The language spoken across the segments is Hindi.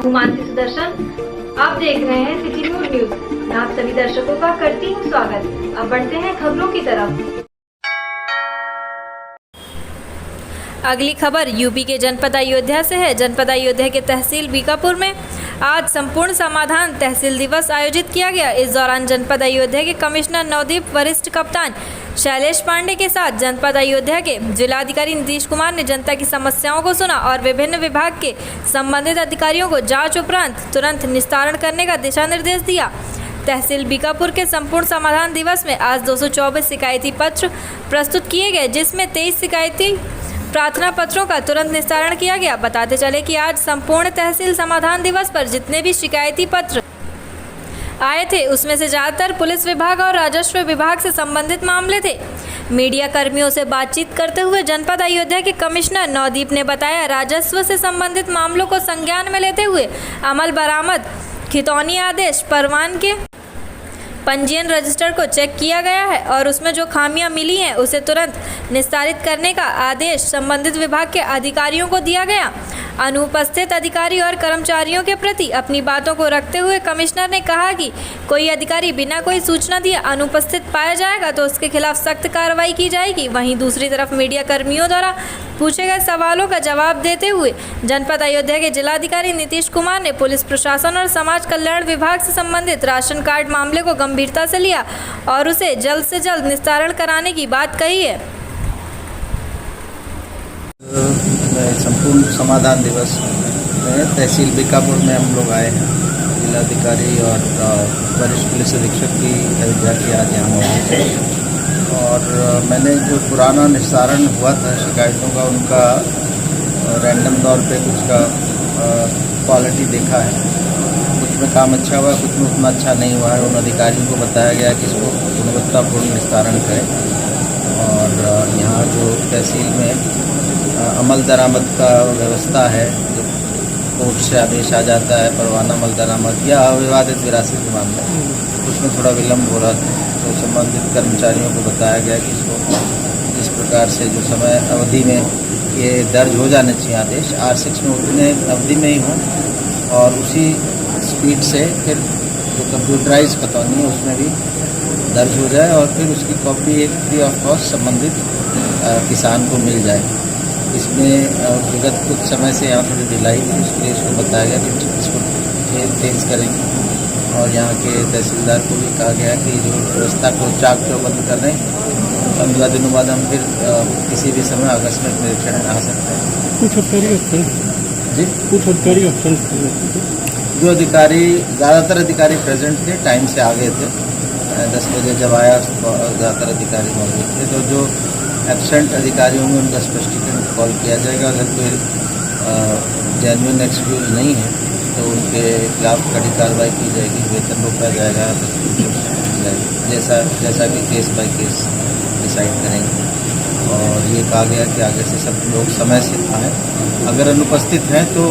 हूँ मानसी सुदर्शन। आप देख रहे हैं सिटी न्यूज। मैं आप सभी दर्शकों का करती हूँ स्वागत। अब बढ़ते हैं खबरों की तरफ। अगली खबर यूपी के जनपद अयोध्या से है। जनपद अयोध्या के तहसील बीकापुर में आज संपूर्ण समाधान तहसील दिवस आयोजित किया गया। इस दौरान जनपद अयोध्या के कमिश्नर नवदीप, वरिष्ठ कप्तान शैलेश पांडे के साथ जनपद अयोध्या के जिलाधिकारी नीतीश कुमार ने जनता की समस्याओं को सुना और विभिन्न विभाग के संबंधित अधिकारियों को जांच उपरांत तुरंत निस्तारण करने का दिशा निर्देश दिया। तहसील बीकापुर के संपूर्ण समाधान दिवस में आज 224 शिकायती पत्र प्रस्तुत किए गए, जिसमें 23 शिकायती प्रार्थना पत्रों का तुरंत निस्तारण किया गया। बताते चले कि आज संपूर्ण तहसील समाधान दिवस पर जितने भी शिकायती पत्र आए थे, उसमें से ज़्यादातर पुलिस विभाग और राजस्व विभाग से संबंधित मामले थे। मीडिया कर्मियों से बातचीत करते हुए जनपद अयोध्या के कमिश्नर नवदीप ने बताया, राजस्व से संबंधित मामलों को संज्ञान में लेते हुए अमल बरामद खितौनी आदेश परवान के पंजीयन रजिस्टर को चेक किया गया है और उसमें जो खामियां मिली हैं उसे तुरंत निस्तारित करने का आदेश संबंधित विभाग के अधिकारियों को दिया गया। अनुपस्थित अधिकारी और कर्मचारियों के प्रति अपनी बातों को रखते हुए कमिश्नर ने कहा कि कोई अधिकारी बिना कोई सूचना दिए अनुपस्थित पाया जाएगा तो उसके खिलाफ सख्त कार्रवाई की जाएगी। वहीं दूसरी तरफ मीडिया कर्मियों द्वारा पूछे गए सवालों का जवाब देते हुए जनपद अयोध्या के जिलाधिकारी नीतीश कुमार ने पुलिस प्रशासन और समाज कल्याण विभाग से संबंधित राशन कार्ड मामले को गंभीरता से लिया और उसे जल्द से जल्द निस्तारण कराने की बात कही है। संपूर्ण समाधान दिवस में तहसील बीकापुर में हम लोग आए हैं। जिलाधिकारी और वरिष्ठ पुलिस अधीक्षक की अयोध्या की आज यहाँ मौजूद है और मैंने जो पुराना निस्तारण हुआ था शिकायतों का, उनका रैंडम तौर पे कुछ का क्वालिटी देखा है। कुछ में काम अच्छा हुआ, कुछ में उतना अच्छा नहीं हुआ है। उन अधिकारियों को बताया गया कि इसको गुणवत्तापूर्ण निस्तारण करें और यहाँ जो तहसील में अमल दरामद का व्यवस्था है, जो कोर्ट से आदेश आ जाता है परवाना अमल दरामद या अविवादित विरासत के मामले, उसमें थोड़ा विलम्ब हो रहा था। तो संबंधित कर्मचारियों को बताया गया कि इसको इस प्रकार से जो समय अवधि में ये दर्ज हो जाने चाहिए आदेश R6 में उतने अवधि में ही हों और उसी स्पीड से फिर जो कंप्यूटराइज खतौनी है उसमें भी दर्ज हो जाए और फिर उसकी कॉपी एक फ्री ऑफ कॉस्ट संबंधित किसान को मिल जाए। इसमें विगत कुछ समय से यहाँ थोड़ी ढिलाई थी, इसलिए इसको बताया गया कि इसको तेज करेंगे और यहाँ के तहसीलदार को भी कहा गया कि जो व्यवस्था को चाक चौबंद कर रहे हैं। 15 दिनों बाद हम फिर किसी भी समय आकस्मिक निरीक्षण आ सकते हैं। कुछ अधिकारी ऑप्शन जी, कुछ अधिकारी ऑप्शन जो अधिकारी ज़्यादातर अधिकारी प्रेजेंट थे, टाइम से आ गए थे। 10 बजे जब आया ज़्यादातर अधिकारी मौजूद थे। तो जो एब्सेंट अधिकारी होंगे उनका स्पष्टीकरण कॉल किया जाएगा। अगर कोई जेन्युइन एक्सक्यूज नहीं है तो उनके खिलाफ कड़ी कार्रवाई की जाएगी, वेतन रोका जाएगा, जैसा कि केस बाय केस डिसाइड करेंगे। और ये कहा गया कि आगे से सब लोग समय से आएँ। अगर अनुपस्थित हैं तो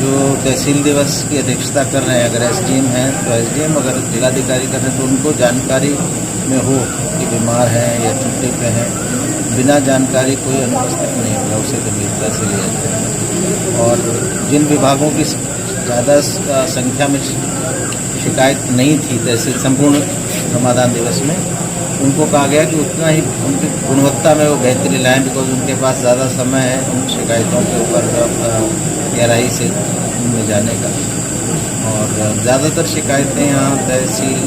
जो तहसील दिवस की अध्यक्षता कर रहे हैं, अगर SDM हैं तो SDM, अगर जिलाधिकारी कर रहे हैं तो उनको जानकारी में हो कि बीमार हैं या छुट्टी पे हैं। बिना जानकारी कोई अनुपस्थित नहीं होगा, उसे गंभीरता से लिया जाए। और जिन विभागों की ज़्यादा संख्या में शिकायत नहीं थी तहसील संपूर्ण समाधान दिवस में, उनको कहा गया कि उतना ही उनकी गुणवत्ता में वो बेहतरी लाएँ, बिकॉज उनके पास ज़्यादा समय है उन शिकायतों के ऊपर गहराई से में जाने का। और ज़्यादातर शिकायतें यहाँ तहसील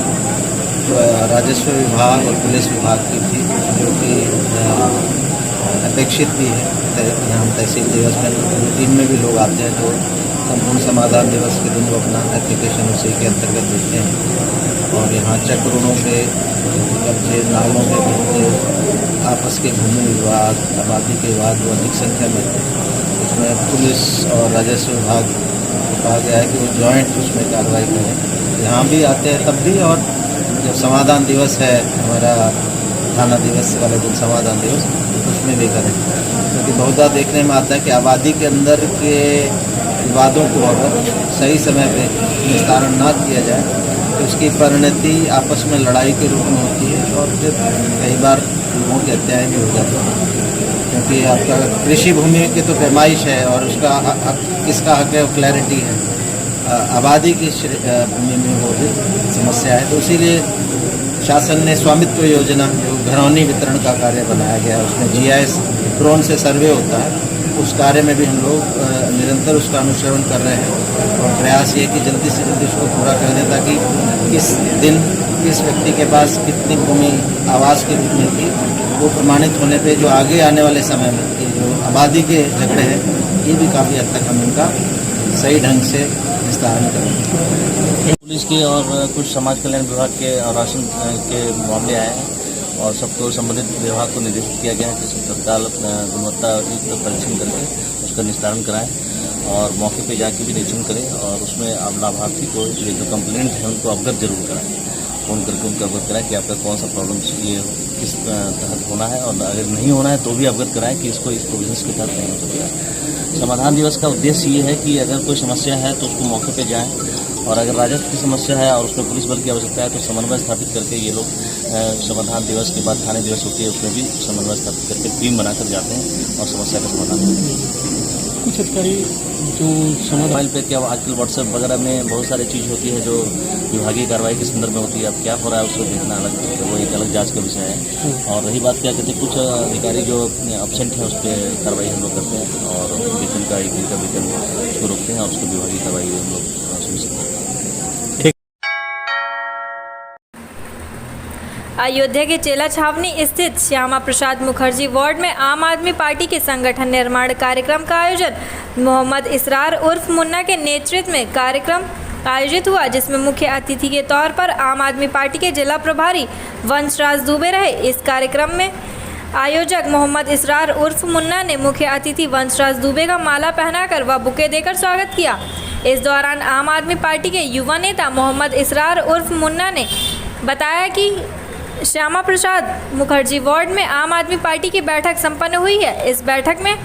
राजस्व विभाग और पुलिस विभाग की थी, जो कि अपेक्षित भी है। यहाँ तहसील दिवस में रूटीन में भी लोग आते हैं तो संपूर्ण समाधान दिवस के दिन वो अपना एप्लीकेशन उसी के अंतर्गत देते हैं। और यहाँ चक्र ऋणों के कब्जे, नालों के कब्जे, आपस के भूमि विवाद, आबादी के विवाद जो अधिक संख्या में थे, उसमें पुलिस और राजस्व विभाग को कहा गया है कि वो जॉइंट उसमें कार्रवाई करें। यहाँ भी आते हैं तब भी, और जब समाधान दिवस है हमारा थाना दिवस वाले दिन समाधान दिवस, उसमें भी करें। क्योंकि बहुधा देखने में आता है कि आबादी के अंदर के विवादों को अगर सही समय पे निस्तारण ना किया जाए तो उसकी परिणति आपस में लड़ाई के रूप में होती है और फिर कई बार लोगों की हत्याएँ भी हो जाती हैं। क्योंकि आपका कृषि भूमि की तो पैमाइश है और उसका हक किसका हक है वो क्लैरिटी है। आबादी की भूमि में वो भी समस्या है, तो इसीलिए शासन ने स्वामित्व योजना जो घरौनी वितरण का कार्य बनाया गया है, उसमें GIS ड्रोन से सर्वे होता है, उस कार्य में भी हम लोग निरंतर उसका अनुश्रवण कर रहे हैं और प्रयास ये है कि जल्दी से जल्दी उसको पूरा कर दें ताकि किस दिन किस व्यक्ति के पास कितनी भूमि आवास के रूप में थी वो प्रमाणित होने पे जो आगे आने वाले समय में ये जो आबादी के झगड़े हैं ये भी काफ़ी हद तक हम उनका सही ढंग से निस्तारण करेंगे। पुलिस के और कुछ समाज कल्याण विभाग के और राशन के मामले आए हैं और सबको संबंधित विभाग को निर्देशित किया गया है कि तत्काल गुणवत्ता युक्त परीक्षण करके उसका निस्तारण कराएं और मौके पे जाके भी निरीक्षण करें और उसमें अब लाभार्थी को ये जो कंप्लेंट है उनको अवगत जरूर कराएं, फ़ोन करके उनको अवगत कराएं कि आपका कौन सा प्रॉब्लम ये किस तहत होना है और अगर नहीं होना है तो भी अवगत कराएं कि इसको इस प्रोविजन्स के तहत नहीं हो सकता। समाधान दिवस का उद्देश्य ये है कि अगर कोई समस्या है तो उसको मौके पे जाएं और अगर राजस्व की समस्या है और उसमें पुलिस बल की आवश्यकता है तो समन्वय स्थापित करके ये लोग समाधान दिवस के बाद थाने दिवस होती है उसमें भी समन्वय स्थापित करके टीम बनाकर जाते हैं और समस्या का समाधान करते हैं। कुछ अधिकारी जो मोबाइल पे क्या आजकल व्हाट्सएप वगैरह में बहुत सारी चीज़ होती है जो विभागीय कार्रवाई के संदर्भ में होती है, अब क्या हो रहा है उसको देखना अलग, वो एक अलग जांच का विषय है। और रही बात क्या कहते हैं कुछ अधिकारी जो एब्सेंट हैं उस पर कार्रवाई हम लोग करते हैं और वेतन का 1 दिन का वेतन उसको रोकते हैं और उसको विभागीय कार्रवाई हम लोग सुनिश्चित करते हैं। अयोध्या के चेला छावनी स्थित श्यामा प्रसाद मुखर्जी वार्ड में आम आदमी पार्टी के संगठन निर्माण कार्यक्रम का आयोजन मोहम्मद इसरार उर्फ मुन्ना के नेतृत्व में कार्यक्रम आयोजित हुआ, जिसमें मुख्य अतिथि के तौर पर आम आदमी पार्टी के जिला प्रभारी वंशराज दुबे रहे। इस कार्यक्रम में आयोजक मोहम्मद इसरार उर्फ मुन्ना ने मुख्य अतिथि वंशराज दुबे का माला पहनाकर व बुके देकर स्वागत किया। इस दौरान आम आदमी पार्टी के युवा नेता मोहम्मद इसरार उर्फ मुन्ना ने बताया कि श्यामा प्रसाद मुखर्जी वार्ड में आम आदमी पार्टी की बैठक संपन्न हुई है। इस बैठक में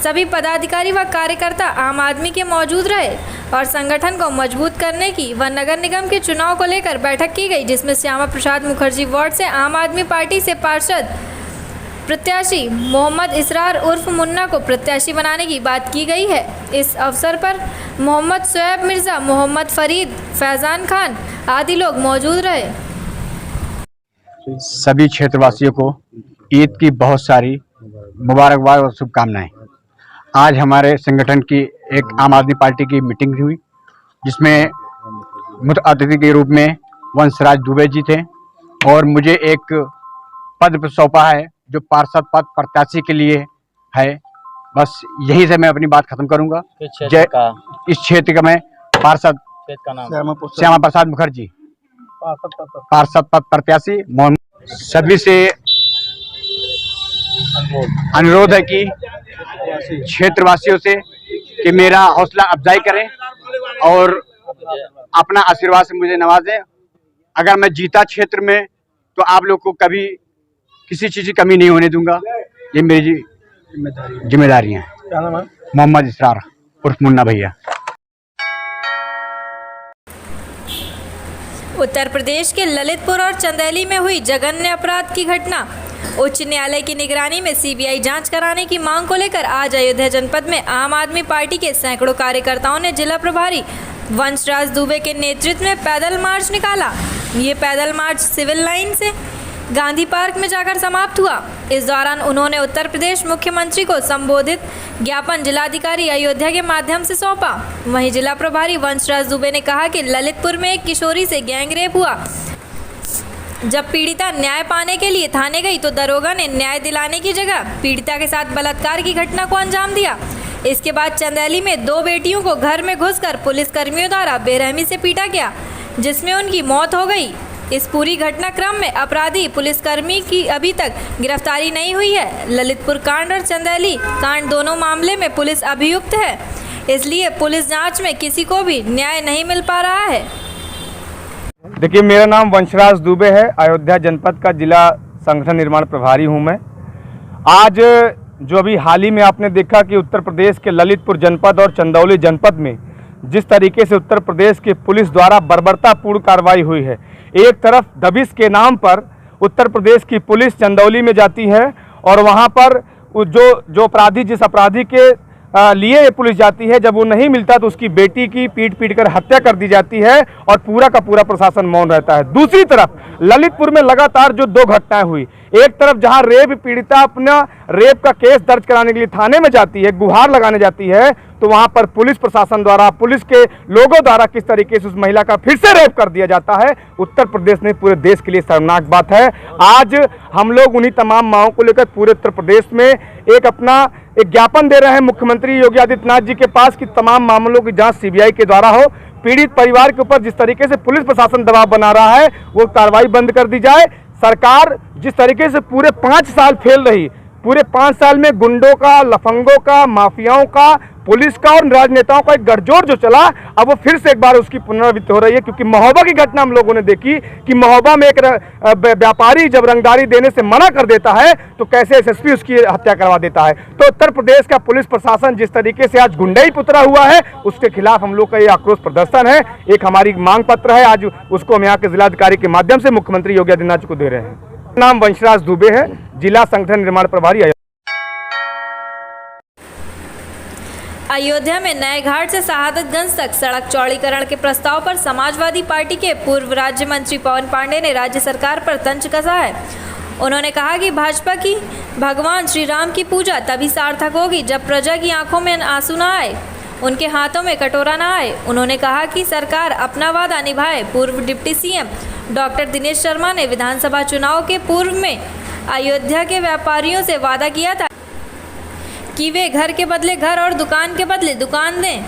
सभी पदाधिकारी व कार्यकर्ता आम आदमी के मौजूद रहे और संगठन को मजबूत करने की व नगर निगम के चुनाव को लेकर बैठक की गई, जिसमें श्यामा प्रसाद मुखर्जी वार्ड से आम आदमी पार्टी से पार्षद प्रत्याशी मोहम्मद इसरार उर्फ मुन्ना को प्रत्याशी बनाने की बात की गई है। इस अवसर पर मोहम्मद शोएब मिर्ज़ा, मोहम्मद फरीद, फैज़ान खान आदि लोग मौजूद रहे। सभी क्षेत्रवासियों को ईद की बहुत सारी मुबारकबाद और शुभकामनाएं। आज हमारे संगठन की एक आम आदमी पार्टी की मीटिंग हुई जिसमें मुख्य अतिथि के रूप में वंशराज दुबे जी थे और मुझे एक पद सौंपा है जो पार्षद पद प्रत्याशी के लिए है। बस यही से मैं अपनी बात खत्म करूंगा। इस क्षेत्र का मैं पार्षद श्यामा प्रसाद मुखर्जी पार्षद पद प्रत्याशी सभी से अनुरोध है कि क्षेत्रवासियों से कि मेरा हौसला अफजाई करें और अपना आशीर्वाद से मुझे नवाजें। अगर मैं जीता क्षेत्र में तो आप लोग को कभी किसी चीज की कमी नहीं होने दूंगा। ये मेरी जिम्मेदारी है। मोहम्मद इसरार उर्फ मुन्ना भैया। उत्तर प्रदेश के ललितपुर और चंदेली में हुई जघन्य अपराध की घटना। उच्च न्यायालय की निगरानी में सीबीआई जांच कराने की मांग को लेकर आज अयोध्या जनपद में आम आदमी पार्टी के सैकड़ों कार्यकर्ताओं ने जिला प्रभारी वंशराज दुबे के नेतृत्व में पैदल मार्च निकाला। ये पैदल मार्च सिविल लाइन से गांधी पार्क में जाकर समाप्त हुआ। इस दौरान उन्होंने उत्तर प्रदेश मुख्यमंत्री को संबोधित ज्ञापन जिलाधिकारी अयोध्या के माध्यम से सौंपा। वहीं जिला प्रभारी वंशराज दुबे ने कहा कि ललितपुर में एक किशोरी से गैंगरेप हुआ। जब पीड़िता न्याय पाने के लिए थाने गई तो दरोगा ने न्याय दिलाने की जगह पीड़िता के साथ बलात्कार की घटना को अंजाम दिया। इसके बाद चंदेली में 2 बेटियों को घर में घुसकर पुलिस कर्मियों द्वारा बेरहमी से पीटा गया, जिसमें उनकी मौत हो गई। इस पूरी घटनाक्रम में अपराधी पुलिसकर्मी की अभी तक गिरफ्तारी नहीं हुई है। ललितपुर कांड और चंदेली कांड दोनों मामले में पुलिस अभियुक्त है, इसलिए पुलिस जांच में किसी को भी न्याय नहीं मिल पा रहा है। देखिए, मेरा नाम वंशराज दुबे है। अयोध्या जनपद का जिला संगठन निर्माण प्रभारी हूं मैं। आज जो अभी हाल ही में आपने देखा कि उत्तर प्रदेश के ललितपुर जनपद और चंदौली जनपद में जिस तरीके से उत्तर प्रदेश की पुलिस द्वारा बर्बरतापूर्ण कार्रवाई हुई है। एक तरफ दबिश के नाम पर उत्तर प्रदेश की पुलिस चंदौली में जाती है और वहां पर जो अपराधी जिस अपराधी के लिए पुलिस जाती है, जब वो नहीं मिलता तो उसकी बेटी की पीट कर हत्या कर दी जाती है और पूरा का पूरा प्रशासन मौन रहता है। दूसरी तरफ ललितपुर में लगातार जो 2 घटनाएं हुई, एक तरफ जहां रेप पीड़िता अपना रेप का केस दर्ज कराने के लिए थाने में जाती है, गुहार लगाने जाती है, तो वहां पर पुलिस प्रशासन द्वारा, पुलिस के लोगों द्वारा किस तरीके से उस महिला का फिर से रेप कर दिया जाता है, उत्तर प्रदेश में पूरे देश के लिए शर्मनाक बात है। आज हम लोग उन्हीं तमाम मांगों को लेकर पूरे उत्तर प्रदेश में एक ज्ञापन दे रहे हैं मुख्यमंत्री योगी आदित्यनाथ जी के पास कि तमाम मामलों की जांच सीबीआई के द्वारा हो। पीड़ित परिवार के ऊपर जिस तरीके से पुलिस प्रशासन दबाव बना रहा है वो कार्रवाई बंद कर दी जाए। सरकार जिस तरीके से पूरे 5 साल फेल रही, पूरे 5 साल में गुंडों का, लफंगों का, माफियाओं का, पुलिस का और राजनेताओं का एक गठजोड़ जो चला, अब वो फिर से एक बार उसकी पुनरावृत्ति हो रही है। क्योंकि महोबा की घटना हम लोगों ने देखी कि महोबा में एक व्यापारी जब रंगदारी देने से मना कर देता है तो कैसे एसएसपी उसकी हत्या करवा देता है। तो उत्तर प्रदेश का पुलिस प्रशासन जिस तरीके से आज गुंडाई पुतरा हुआ है, उसके खिलाफ हम लोग का ये आक्रोश प्रदर्शन है। एक हमारी मांग पत्र है, आज उसको हम यहाँ के जिलाधिकारी के माध्यम से मुख्यमंत्री योगी आदित्यनाथ जी को दे रहे हैं। नाम वंशराज दुबे है, जिला संगठन निर्माण प्रभारी। अयोध्या में नए घाट से शहादतगंज तक सड़क चौड़ीकरण के प्रस्ताव पर समाजवादी पार्टी के पूर्व राज्य मंत्री पवन पांडे ने राज्य सरकार पर तंज कसा है। उन्होंने कहा कि भाजपा की भगवान श्री राम की पूजा तभी सार्थक होगी जब प्रजा की आंखों में आंसू न आए, उनके हाथों में कटोरा न आए। उन्होंने कहा कि सरकार अपना वादा निभाए। पूर्व deputy CM doctor Dinesh Sharma ने विधानसभा चुनाव के पूर्व में अयोध्या के व्यापारियों से वादा किया था कि वे घर के बदले घर और दुकान के बदले दुकान दें।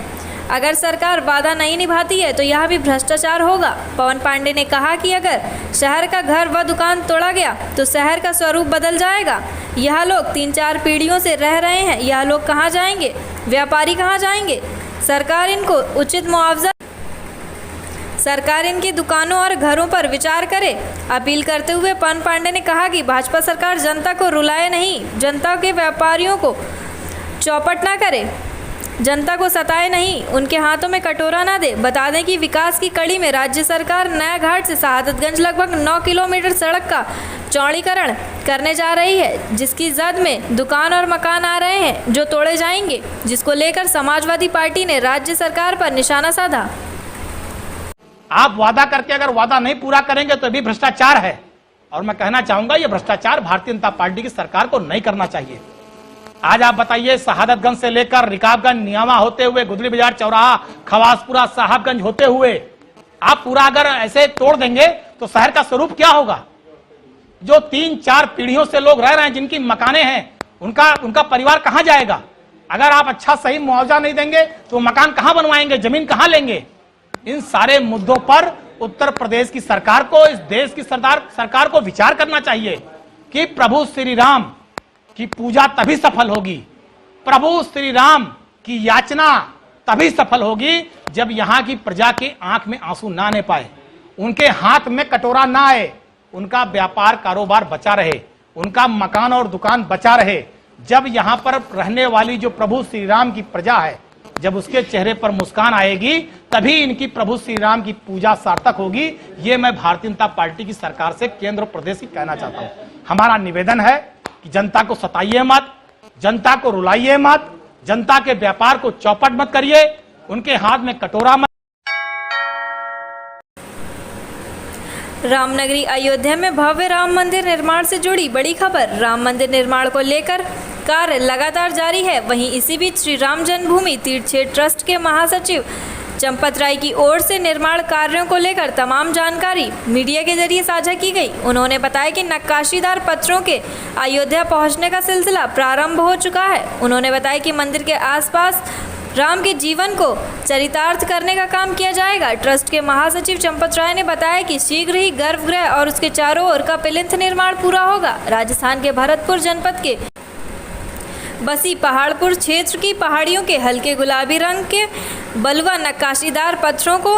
अगर सरकार वादा नहीं निभाती है तो यह भी भ्रष्टाचार होगा। पवन पांडे ने कहा कि अगर शहर का घर व दुकान तोड़ा गया तो शहर का स्वरूप बदल जाएगा। यह लोग 3-4 पीढ़ियों से रह रहे हैं, यह लोग कहाँ जाएंगे? व्यापारी कहाँ जाएंगे? सरकार इनको उचित मुआवजा, सरकार इनकी दुकानों और घरों पर विचार करे। अपील करते हुए पवन पांडे ने कहा कि भाजपा सरकार जनता को रुलाए नहीं, जनता के व्यापारियों को चौपट ना करे, जनता को सताए नहीं, उनके हाथों में कटोरा ना दे। बता दें कि विकास की कड़ी में राज्य सरकार नया घाट से शहादतगंज लगभग 9 किलोमीटर सड़क का चौड़ीकरण करने जा रही है, जिसकी जद में दुकान और मकान आ रहे हैं जो तोड़े जाएंगे, जिसको लेकर समाजवादी पार्टी ने राज्य सरकार पर निशाना साधा। आप वादा करके अगर वादा नहीं पूरा करेंगे तो भी भ्रष्टाचार है, और मैं कहना चाहूंगा ये भ्रष्टाचार भारतीय जनता पार्टी की सरकार को नहीं करना चाहिए। आज आप बताइए, शहादतगंज से लेकर रिकाबगंज, नियामा होते हुए, गुदरी बाजार चौराहा, खवासपुरा, साहबगंज होते हुए आप पूरा अगर ऐसे तोड़ देंगे तो शहर का स्वरूप क्या होगा? जो 3-4 पीढ़ियों से लोग रह रहे हैं, जिनकी मकाने हैं, उनका परिवार कहां जाएगा? अगर आप अच्छा सही मुआवजा नहीं देंगे तो मकान कहां बनवाएंगे, जमीन कहां लेंगे? इन सारे मुद्दों पर उत्तर प्रदेश की सरकार को, इस देश की सरकार को विचार करना चाहिए कि प्रभु श्री राम की पूजा तभी सफल होगी, प्रभु श्री राम की याचना तभी सफल होगी जब यहां की प्रजा की आंख में आंसू ना आने पाए, उनके हाथ में कटोरा ना आए, उनका व्यापार कारोबार बचा रहे, उनका मकान और दुकान बचा रहे। जब यहां पर रहने वाली जो प्रभु श्री राम की प्रजा है, जब उसके चेहरे पर मुस्कान आएगी तभी इनकी प्रभु श्री राम की पूजा सार्थक होगी। ये मैं भारतीय जनता पार्टी की सरकार से, केंद्र और प्रदेश की कहना चाहता हूं। हमारा निवेदन है कि जनता को सताइए मत, जनता को रुलाइए मत, जनता के व्यापार को चौपट मत करिए, उनके हाथ में कटोरा मत। रामनगरी अयोध्या में भव्य राम मंदिर निर्माण से जुड़ी बड़ी खबर। राम मंदिर निर्माण को लेकर कार्य लगातार जारी है। वहीं इसी बीच श्री राम जन्मभूमि तीर्थ क्षेत्र ट्रस्ट के महासचिव चंपत राय की ओर से निर्माण कार्यों को लेकर तमाम जानकारी मीडिया के जरिए साझा की गई। उन्होंने बताया कि नक्काशीदार पत्थरों के अयोध्या पहुंचने का सिलसिला प्रारंभ हो चुका है। उन्होंने बताया कि मंदिर के आसपास राम के जीवन को चरितार्थ करने का काम किया जाएगा। ट्रस्ट के महासचिव चंपत राय ने बताया कि शीघ्र ही गर्भगृह और उसके चारों ओर का प्लिंथ निर्माण पूरा होगा। राजस्थान के भरतपुर जनपद के बसी पहाड़पुर क्षेत्र की पहाड़ियों के हल्के गुलाबी रंग के बलुआ नक्काशीदार पत्थरों को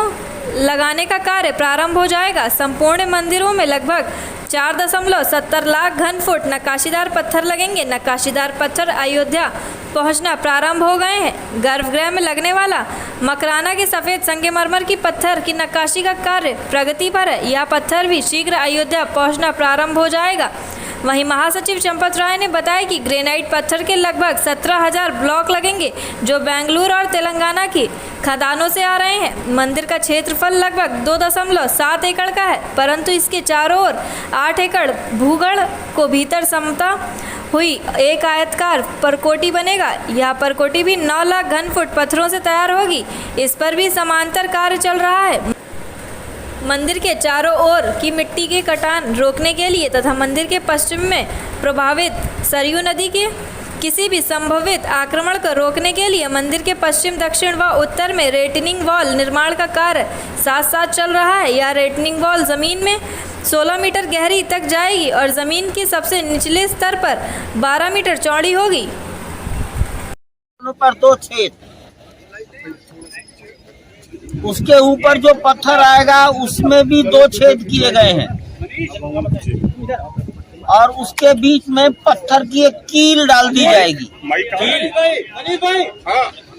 लगाने का कार्य प्रारंभ हो जाएगा। संपूर्ण मंदिरों में लगभग 4.70 लाख घन फुट नक्काशीदार पत्थर लगेंगे। नक्काशीदार पत्थर अयोध्या पहुंचना प्रारंभ हो गए हैं। गर्भगृह में लगने वाला मकराना के सफ़ेद संगमरमर की पत्थर की नक्काशी का कार्य प्रगति पर है। यह पत्थर भी शीघ्र अयोध्या पहुंचना प्रारंभ हो जाएगा। वहीं महासचिव चंपत राय ने बताया कि ग्रेनाइट पत्थर के लगभग 17,000 ब्लॉक लगेंगे जो बेंगलुरु और तेलंगाना की खदानों से आ रहे हैं। मंदिर का क्षेत्रफल लगभग 2.7 एकड़ का है, परंतु इसके चारों ओर 8 एकड़ भूगढ़ को भीतर समता हुई एक आयतकार परकोटी बनेगा। यह परकोटी भी 9 लाख घन फुट पत्थरों से तैयार होगी। इस पर भी समांतर कार्य चल रहा है। मंदिर के चारों ओर की मिट्टी के कटान रोकने के लिए तथा मंदिर के पश्चिम में प्रभावित सरयू नदी के किसी भी संभावित आक्रमण को रोकने के लिए मंदिर के पश्चिम, दक्षिण व उत्तर में रेटनिंग वॉल निर्माण का कार्य साथ साथ चल रहा है। यह रेटनिंग वॉल जमीन में 16 मीटर गहरी तक जाएगी और जमीन के सबसे निचले स्तर पर 12 मीटर चौड़ी होगी। पर 2 छेद, उसके ऊपर जो पत्थर आएगा उसमें भी 2 छेद किए गए हैं और उसके बीच में पत्थर की एक कील डाल दी जाएगी।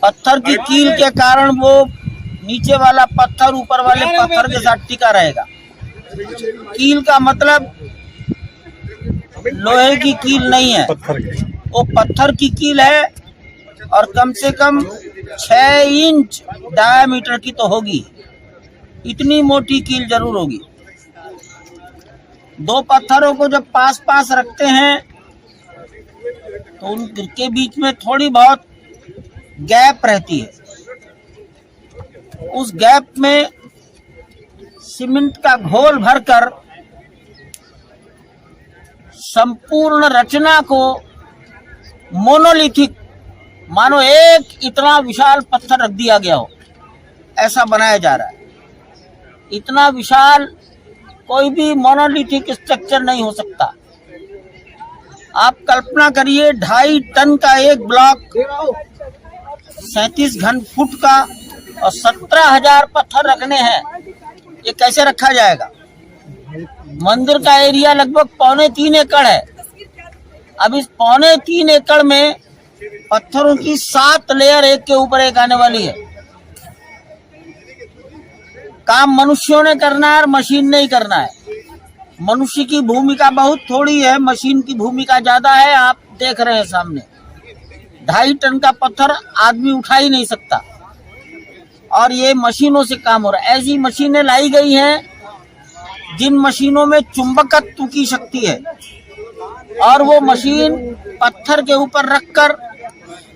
पत्थर की कील के कारण वो नीचे वाला पत्थर ऊपर वाले पत्थर के साथ टिका रहेगा। कील का मतलब लोहे की कील नहीं है, वो पत्थर की कील है और कम से कम 6 इंच डायामीटर की तो होगी। इतनी मोटी कील जरूर होगी। 2 पत्थरों को जब पास पास रखते हैं तो उनके बीच में थोड़ी बहुत गैप रहती है। उस गैप में सीमेंट का घोल भरकर संपूर्ण रचना को मोनोलिथिक, मानो एक इतना विशाल पत्थर रख दिया गया हो, ऐसा बनाया जा रहा है। इतना विशाल कोई भी मोनोलिथिक स्ट्रक्चर नहीं हो सकता। आप कल्पना करिए 2.5 टन का एक ब्लॉक 37 घन फुट का और 17,000 पत्थर रखने हैं, ये कैसे रखा जाएगा? मंदिर का एरिया लगभग 2.25 एकड़ है। अब इस 2.25 एकड़ में पत्थरों की 7 लेयर एक के ऊपर एक आने वाली है। काम मनुष्यों ने करना है और मशीन नहीं करना है। मनुष्य की भूमिका बहुत थोड़ी है, मशीन की भूमिका ज्यादा है। आप देख रहे हैं सामने 2.5 टन का पत्थर आदमी उठा ही नहीं सकता और ये मशीनों से काम हो रहा है। ऐसी मशीनें लाई गई हैं जिन मशीनों में चुंबकत्व की शक्ति है और वो मशीन पत्थर के ऊपर रखकर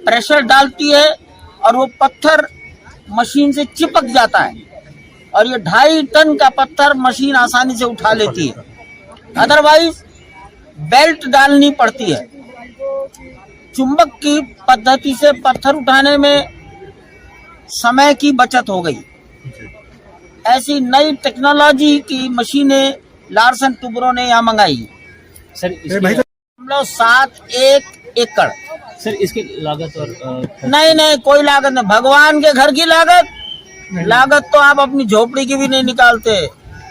प्रेशर डालती है और वो पत्थर मशीन से चिपक जाता है और ये 2.5 टन का पत्थर मशीन आसानी से उठा लेती है। अदरवाइज बेल्ट डालनी पड़ती है। चुंबक की पद्धति से पत्थर उठाने में समय की बचत हो गई। ऐसी नई टेक्नोलॉजी की मशीनें लार्सन टुब्रो ने यहाँ मंगाई। सर 7 एकड़। सर इसकी लागत और नहीं, कोई लागत नहीं। भगवान के घर की लागत तो आप अपनी झोपड़ी की भी नहीं निकालते।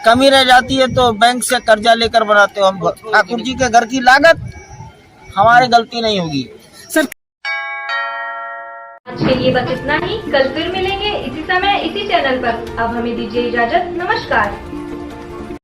कमी रह जाती है तो बैंक से कर्जा लेकर बनाते हो। हम ठाकुर जी के घर की लागत हमारी गलती नहीं होगी। आज के लिए बस इतना ही। कल फिर मिलेंगे इसी समय इसी चैनल पर। अब हमें दीजिए इजाजत। नमस्कार।